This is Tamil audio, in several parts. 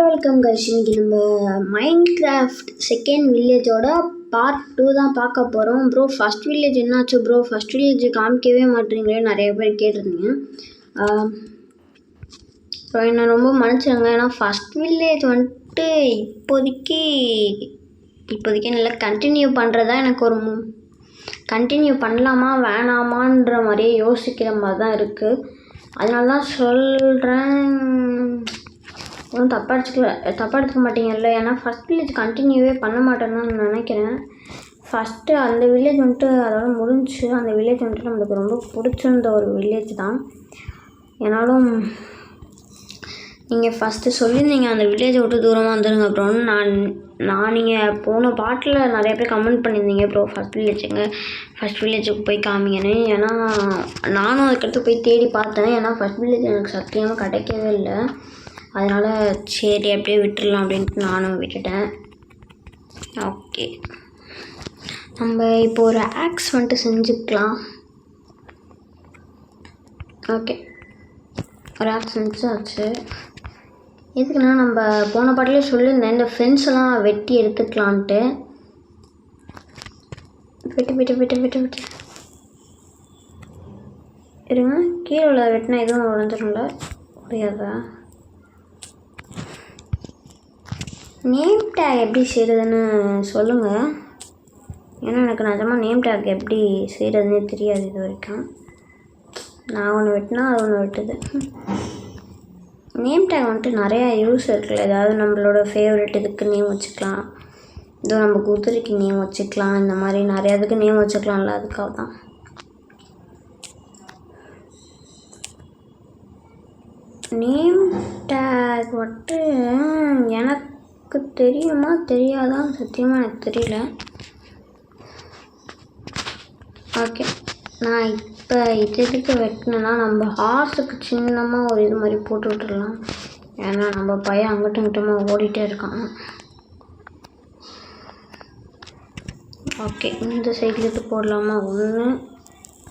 Welcome guys. இன்னைக்கு நம்ம மைண்ட் கிராஃப்ட் செகண்ட் வில்லேஜோட பார்ட் 2 தான் பார்க்க போகிறோம். ப்ரோ ஃபஸ்ட் வில்லேஜ் என்னாச்சு ப்ரோ, ஃபஸ்ட் வில்லேஜ் காமிக்கவே மாட்டேறீங்களே நிறைய பேர் கேட்டிருந்தீங்க. ஸோ என்ன ரொம்ப மன்னிச்சிடுங்க. ஏன்னா ஃபஸ்ட் வில்லேஜ் வந்துட்டு இப்போதைக்கு இல்லை, கண்டினியூ பண்ணுறதா எனக்கு ஒரு கண்டினியூ பண்ணலாமா வேணாமான்ற மாதிரியே யோசிக்கிற மாதிரி தான் இருக்குது. அதனால தான் சொல்கிறேன், ஒன்றும் தப்பாக எடுத்துக்க மாட்டீங்கல்ல. ஏன்னா ஃபஸ்ட் வில்லேஜ் கண்டினியூவே பண்ண மாட்டேன்னு தான் நான் நினைக்கிறேன். ஃபஸ்ட்டு அந்த வில்லேஜ் வந்துட்டு அதோட முடிஞ்சு. அந்த வில்லேஜ் வந்துட்டு நம்மளுக்கு ரொம்ப பிடிச்சிருந்த ஒரு வில்லேஜ் தான். ஏன்னாலும் நீங்கள் ஃபஸ்ட்டு சொல்லியிருந்தீங்க அந்த வில்லேஜை விட்டு தூரமாக வந்துடுங்க ப்ரோன்னு. நான் நீங்கள் போன பாட்டில் நிறைய பேர் கமெண்ட் பண்ணியிருந்தீங்க ப்ரோ ஃபஸ்ட் வில்லேஜுக்கு போய் காமிங்கன்னு. ஏன்னா நானும் அதுக்கடுத்து போய் தேடி பார்த்தேன். ஏன்னா ஃபஸ்ட் வில்லேஜ் எனக்கு சத்தியமாக கிடைக்கவே இல்லை. அதனால் சரி அப்படியே விட்டுடலாம் அப்படின்ட்டு நானும் விட்டுட்டேன். ஓகே, நம்ம இப்போ ஒரு ஆக்ஸ் வந்துட்டு செஞ்சுக்கலாம். ஓகே, ஒரு ஆக்ஸ் செஞ்சாச்சு. எதுக்குன்னா நம்ம போன பாட்டிலே சொல்லியிருந்தேன் இந்த ஃப்ரெண்ட்ஸெல்லாம் வெட்டி எடுத்துக்கலான்ட்டு. விட்டு இருங்க, கீழே உள்ள வெட்டினா எதுவும் உடஞ்சிரும்ல, முடியாதா? நேம் டேக் எப்படி செய்கிறதுன்னு சொல்லுங்கள். ஏன்னா எனக்கு நிஜமாக நேம் டேக் எப்படி செய்கிறதுனே தெரியாது இது வரைக்கும். நான் ஒன்று வெட்டினா அது ஒன்று வெட்டுது. நேம் டேக் வந்துட்டு நிறையா யூஸ் இருக்குல்ல. ஏதாவது நம்மளோட ஃபேவரெட் இதுக்கு நேம் வச்சுக்கலாம், இதோ நம்ம குதிரைக்கு நேம் வச்சுக்கலாம், இந்த மாதிரி நிறையா இதுக்கு நேம் வச்சுக்கலாம்ல, அதுக்காக தான். நேம் டேக் வந்துட்டு எனக்கு தெரியுமா தெரியாதான் சத்தியமாக எனக்கு தெரியல. ஓகே, நான் இப்போ இதுக்கு வெட்டினேன்னா நம்ம ஹார்ஸுக்கு சின்னமாக ஒரு இது மாதிரி போட்டு விட்டுடலாம். ஏன்னா நம்ம பையன் அங்கிட்டும் இங்கிட்டமாக ஓடிட்டே இருக்கான். ஓகே, இந்த சைட்லேருந்து போடலாமா? 1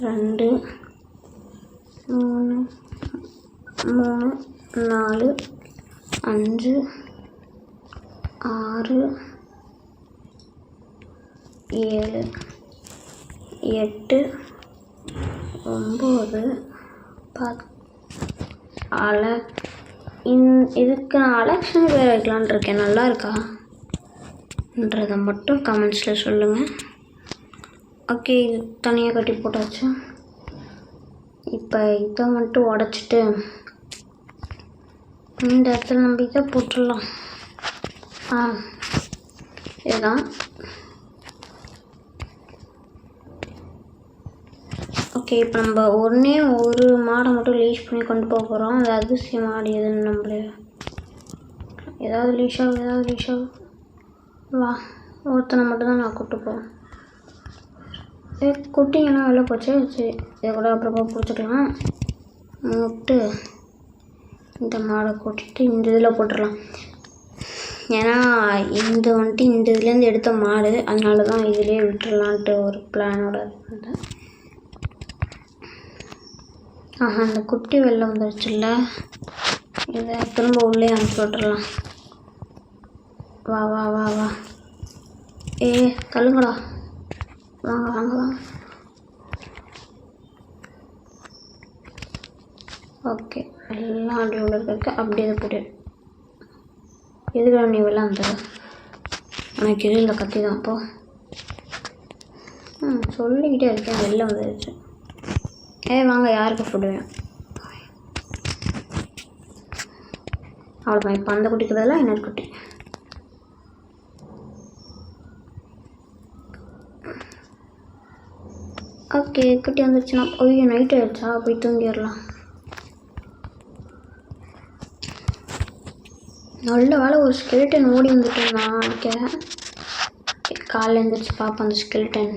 2 3 4 5 6 7 8 9 10. இதுக்கு நான் அலெக்ஷன் பேர் வைக்கலான் இருக்கேன். நல்லா இருக்கான்றதை மட்டும் கமெண்ட்ஸில் சொல்லுங்கள். ஓகே, இது தனியாக கட்டி போட்டாச்சு. இப்போ இதை மட்டும் உடச்சிட்டு இந்த இடத்துல நம்ம இதை போட்டுடலாம். இதுதான். ஓகே, இப்போ நம்ம ஒரு மாடை மட்டும் லீஸ் பண்ணி கொண்டு போக போகிறோம். அது அதிசய மாடு எதுன்னு நம்மளே ஏதாவது லீஷ் ஆகும். வா, ஒருத்தனை மட்டும் தான் நான் கூப்பிட்டு போவேன். குட்டிங்கன்னா வெளில போச்சு. சரி, இதை கூட அப்புறமா பிடிச்சிக்கலாம். மூட்டு இந்த மாடை கூட்டிகிட்டு இந்த இதில் போட்டுடலாம். ஏன்னா இந்த இதுலேருந்து எடுத்த மாடு, அதனால தான் இதிலே விட்டுடலான்ட்டு ஒரு பிளானோட இருந்தேன். அந்த குட்டி வெளில வந்துடுச்சுல்ல, இதை திரும்ப உள்ளே அனுப்பி விட்டுடலாம். வா வா வா வா தள்ளுங்கடா, வாங்க. ஓகே, எல்லாம் அப்படி உள்ள இருக்க அப்படியே இதை போட்டு எதுக்கு நீ வெளில அந்த எனக்கு இது இல்லை கத்தி தான். அப்போ சொல்லிக்கிட்டே இருக்கேன், வெளில வந்துடுச்சு. வாங்க, யாருக்கு ஃபுட்டு வேணும்? அவ்வளோதான். இப்போ அந்த குட்டிக்கு பதிலாக இன்னொரு குட்டி. ஓகே, குட்டி வந்துருச்சுன்னா ஐயோ நைட் ஆகிடுச்சா, போய் தூங்கிடலாம். நல்ல வேலை ஒரு ஸ்கெலிட்டன் ஓடி வந்துட்டு நான் நினைக்கிறேன். காலையில் எழுந்திரிச்சு பார்ப்பேன், அந்த ஸ்கெலிட்டன்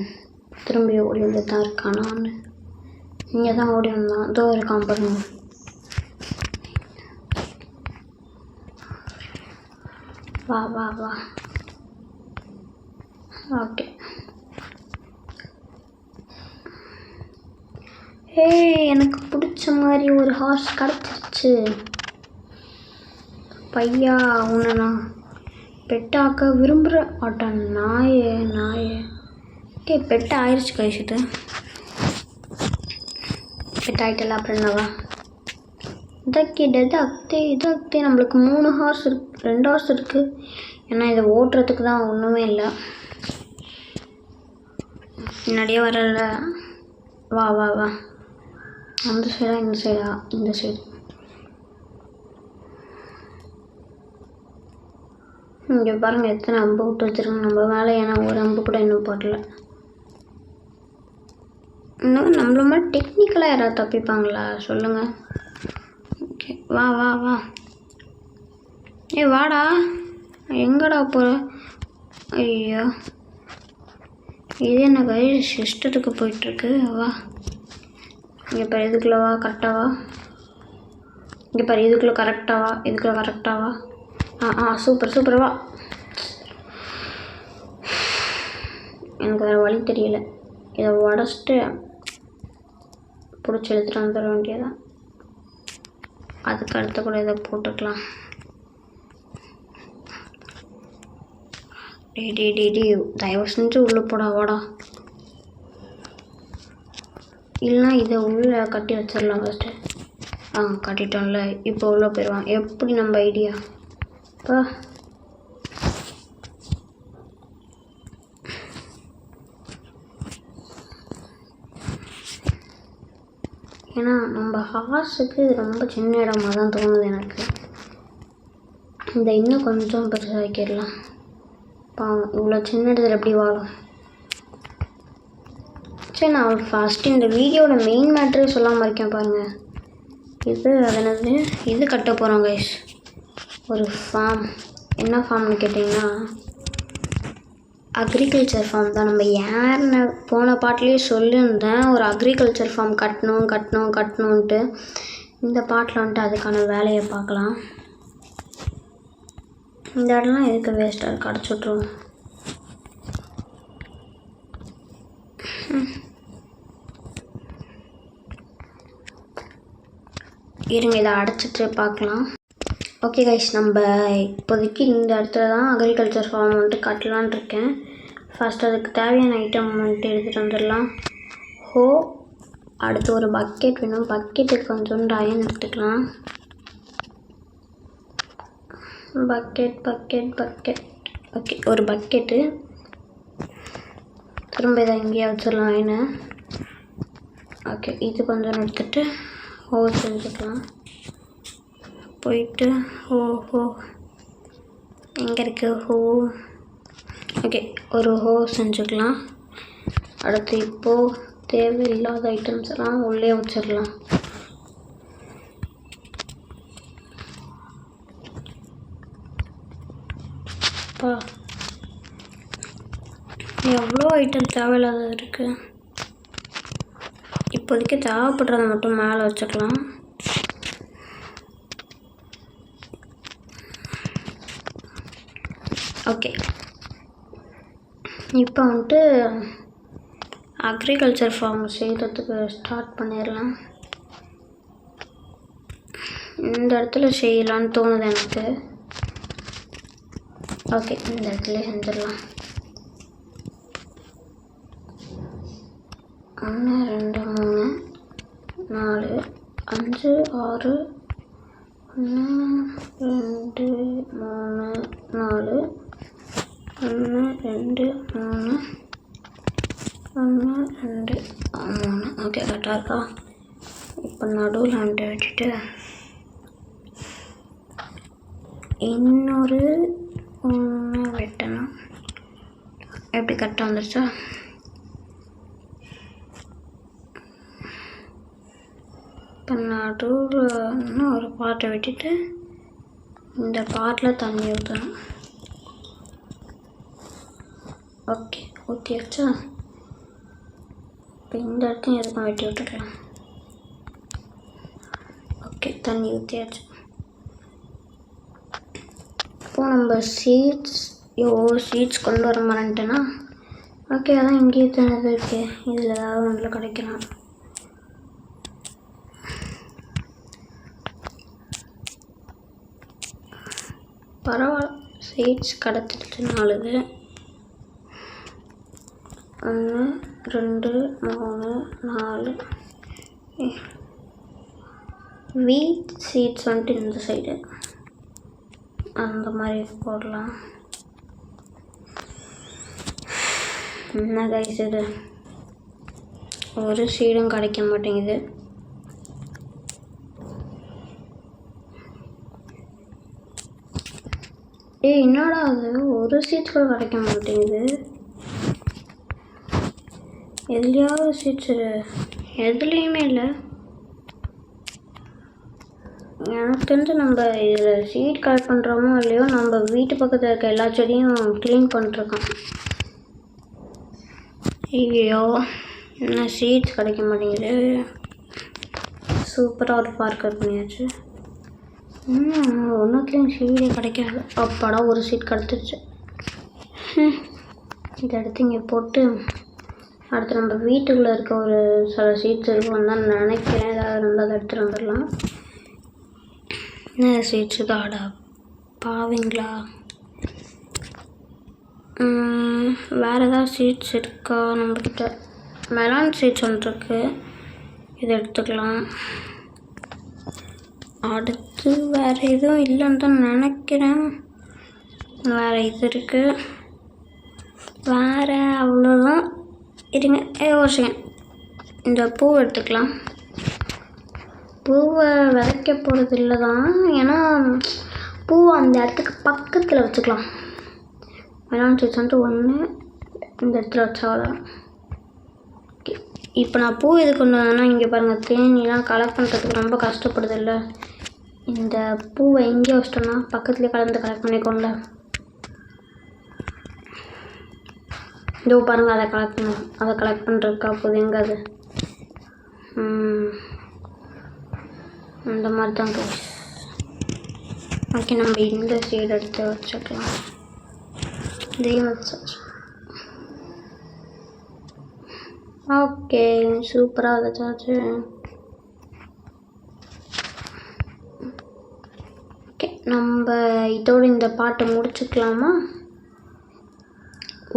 திரும்பி ஓடி வந்துட்டு தான் இருக்கான். நான் இங்கே தான் ஓடி வந்தான், இதோ இருக்கான் பாருங்க. வா. ஓகே, எனக்கு பிடிச்ச மாதிரி ஒரு ஹார்ஸ் கிடச்சிருச்சு. பையா உன்னை நான் பெட்டாக்க விரும்புகிற ஆட்டம் நாயே. ஓகே பெட் ஆயிடுச்சு கழிச்சுட்டு பெட் ஆகிட்டல அப்புறம் என்னவா இதாக்கே நம்மளுக்கு 3 ஹார்ஸ் இருக்கு 2 ஹார்ஸ் இருக்குது. ஏன்னா இதை ஓட்டுறதுக்கு தான் ஒன்றுமே இல்லை. முன்னாடியே வரல. வா அந்த சைடா இந்த சைடு. இங்கே பாருங்கள் எத்தனை அம்பு விட்டு வச்சுருக்கோம் நம்ம மேலே. ஏன்னா ஒரு அம்பு கூட இன்னும் போடல. இன்னும் நம்மள மாதிரி டெக்னிக்கலாக யாராவது தப்பிப்பாங்களா சொல்லுங்கள். ஓகே வா வாடா. எங்கடா போகிற? ஐயோ இது என்ன கைஸ் இஷ்டத்துக்கு போயிட்டுருக்கு. வா இங்கே பாரு இதுக்குள்ளே வா கரெக்டாக வா. இங்கே பாரு இதுக்குள்ளே கரெக்டாக வா. சூப்பர் வா. எனக்கு வேறு வழி தெரியல. இதை உடச்சிட்டு பிடிச்சி எடுத்துகிட்டு வந்துட வேண்டியதான். அதுக்கு அடுத்த கூட இதை போட்டுக்கலாம். டே தயவு செஞ்சு உள்ளே போடா வாடா. இல்லைனா இதை உள்ளே கட்டி வச்சிடலாம் ஃபஸ்ட்டு. கட்டிட்டோம்ல. இப்போ உள்ளே போயிடுவான். எப்படி நம்ம ஐடியா இப்போ ஏன்னா நம்ம ஹார்ஸுக்கு இது ரொம்ப சின்ன இடமா தான் தோணுது எனக்கு. இந்த இன்னும் கொஞ்சம் பெருசாக வைக்கிடலாம். பாவம் இவ்வளோ சின்ன இடத்துல எப்படி வாழும். சரி நான் ஃபஸ்ட்டு இந்த வீடியோட மெயின் மேட்ரே சொல்லாமல் இருக்கேன் பாருங்கள். அது இது கட்ட போகிறோம் கைஸ். ஒரு ஃபார்ம். என்ன ஃபார்ம்னு கேட்டிங்கன்னா அக்ரிகல்ச்சர் ஃபார்ம் தான். நம்ம யாருன்னு போன பாட்டிலேயே சொல்லியிருந்தேன் ஒரு அக்ரிகல்ச்சர் ஃபார்ம் கட்டணுன்ட்டு. இந்த பாட்டில் வந்துட்டு அதுக்கான வேலையை பார்க்கலாம். இந்த இடம்லாம் எதுக்கு வேஸ்ட்டாக இருக்குது, அடைச்சி விட்ருவோம். இருங்க இதை அடைச்சிட்டு பார்க்கலாம். ஓகே கைஸ் நம்ம இப்போதைக்கு இந்த இடத்துல தான் அக்ரிகல்ச்சர் ஃபார்ம் வந்துட்டு கட்டலான் இருக்கேன். ஃபஸ்ட் அதுக்கு தேவையான ஐட்டம் வந்துட்டு எடுத்துகிட்டு வந்துடலாம். அடுத்து ஒரு பக்கெட் வேணும். பக்கெட்டுக்கு கொஞ்சோண்டு அயன் எடுத்துக்கலாம். பக்கெட் ஓகே ஒரு பக்கெட்டு. திரும்ப இதை இங்கேயே வச்சிடலாம் அயனை. ஓகே இது கொஞ்சம் எடுத்துகிட்டு செஞ்சுக்கலாம். போயிட்டு எங்கே இருக்குது ஓகே ஒரு செஞ்சுக்கலாம். அடுத்து இப்போது தேவையில்லாத ஐட்டம்ஸ் எல்லாம் உள்ளே வச்சிடலாம். எவ்வளோ ஐட்டம் தேவையில்லாத இருக்குது. இப்போதைக்கு தேவைப்படுறத மட்டும் மேலே வச்சுக்கலாம். ஓகே இப்போ வந்துட்டு அக்ரிகல்ச்சர் ஃபார்ம் செய்கிறதுக்கு ஸ்டார்ட் பண்ணிடலாம். இந்த இடத்துல செய்யலான்னு தோணுது எனக்கு. ஓகே இந்த இடத்துல செஞ்சிடலாம். 1 2 3 4 5 6 1 2 3 4 1 2 3 1 2 3 ஓகே கரெக்டாக இருக்கா? இப்போ நடுவில் வந்துட்டு வச்சுட்டு இன்னொரு 1 வெட்டணும். எப்படி கரெக்டாக வந்துருச்சா? இப்போ நடுவில் இன்னும் ஒரு பாட்டை வெட்டிட்டு இந்த பாட்டில் தண்ணி ஊற்றணும். ஓகே ஊற்றியாச்சா? இப்போ இந்த இடத்தையும் எதுக்கும் வெட்டி விட்டுக்கலாம். ஓகே தண்ணி ஊற்றியாச்சு. இப்போது நம்ம சீட்ஸ் கொண்டு வர மாட்டேன்னா ஓகே அதான் இங்கேயே தண்ணி இருக்கு. இதில் ஏதாவது ஒன்றில் கிடைக்கலாம். பரவாயில்ல, சீட்ஸ் கிடச்சிருச்சு 4 இது. 1 2 3 4 வீட் சீட்ஸ் வந்துட்டு இந்த சைடு அந்த மாதிரி போடலாம். என்ன கைஸ் இது, ஒரு சீடும் கிடைக்க மாட்டேங்குது. என்னடா அது, ஒரு சீட் கூட கிடைக்க மாட்டேங்குது. எதுலையாவது சீட்ஸு எதுலேயுமே இல்லை. எனக்கு தெரிஞ்சு நம்ம இதில் சீட் கலெக்ட் பண்ணுறோமோ இல்லையோ, நம்ம வீட்டு பக்கத்தில் இருக்க எல்லா செடியும் க்ளீன் பண்ணிட்டுருக்கோம். ஐயோ, என்ன சீட்ஸ் கிடைக்க மாட்டேங்குது. சூப்பராக ஒரு பார்க்கர் பண்ணியாச்சு. ஒன்றுத்துலேயும் சீடே கிடைக்காது. அப்பாடா, ஒரு சீட் கிடச்சிருச்சு. இதை எடுத்து இங்கே போட்டு அடுத்து நம்ம வீட்டுக்குள்ளே இருக்க ஒரு சில சீட்ஸ் இருக்கும்னு தான் நினைக்கிறேன். ஏதாவது இருந்தால் அதை எடுத்துகிட்டு வந்துடலாம். என்ன சீட்ஸு காடா பாவீங்களா? வேறு ஏதாவது சீட்ஸ் இருக்கா நம்மக்கிட்ட? மெலான் சீட்ஸ் ஒன்று இருக்குது, இதை எடுத்துக்கலாம். அடுத்து வேறு எதுவும் இல்லைன்னு தான் நினைக்கிறேன். வேறு இது இருக்குது, வேறு அவ்வளோதான். இருங்க ஒரு செகண்ட், இந்த பூ எடுத்துக்கலாம். பூவை விதைக்க போகிறது இல்லை தான், ஏன்னா பூ அந்த இடத்துக்கு பக்கத்தில் வச்சுக்கலாம். மெலான் சீட்ஸ் வந்துட்டு 1 இந்த இடத்துல வச்சாதான். ஓகே, இப்போ நான் பூ எது கொண்டு வந்தேன்னா, இங்கே பாருங்கள், தேனிலாம் கலெக்ட் பண்ணுறதுக்கு ரொம்ப கஷ்டப்படுது இல்லை. இந்த பூவை எங்கே வச்சிட்டோன்னா பக்கத்துலேயே கலந்து கலெக்ட் பண்ணிக்கோங்க. இதோ பாருங்கள், அதை கலெக்ட் பண்ணுறதுக்கா போகுது. எங்கே அது? இந்த மாதிரி தான் கைஸ். ஓகே, நம்ம இந்த சைடு எடுத்து வச்சுக்கலாம். இதையும் வச்சாச்சு. ஓகே, சூப்பராக வச்சாச்சு. ஓகே, நம்ம இதோடு இந்த பாட்டை முடிச்சுக்கலாமா?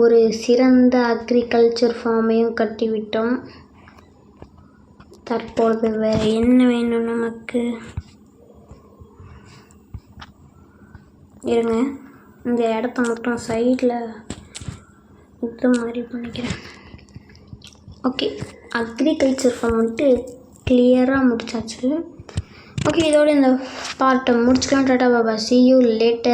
ஒரு சிறந்த அக்ரிகல்ச்சர் ஃபார்மையும் கட்டிவிட்டோம். தற்பொழுது வேறு என்ன வேணும் நமக்கு? இருங்க, இந்த இடத்த மட்டும் சைடில் இது மாதிரி பண்ணிக்கிறேன். ஓகே, அக்ரிகல்ச்சர் ஃபார்ம் வந்துட்டு கிளியராக முடிச்சாச்சு. ஓகே, இதோட இந்த பார்ட்டை முடிச்சுக்கலாம். Tata Baba, see you later.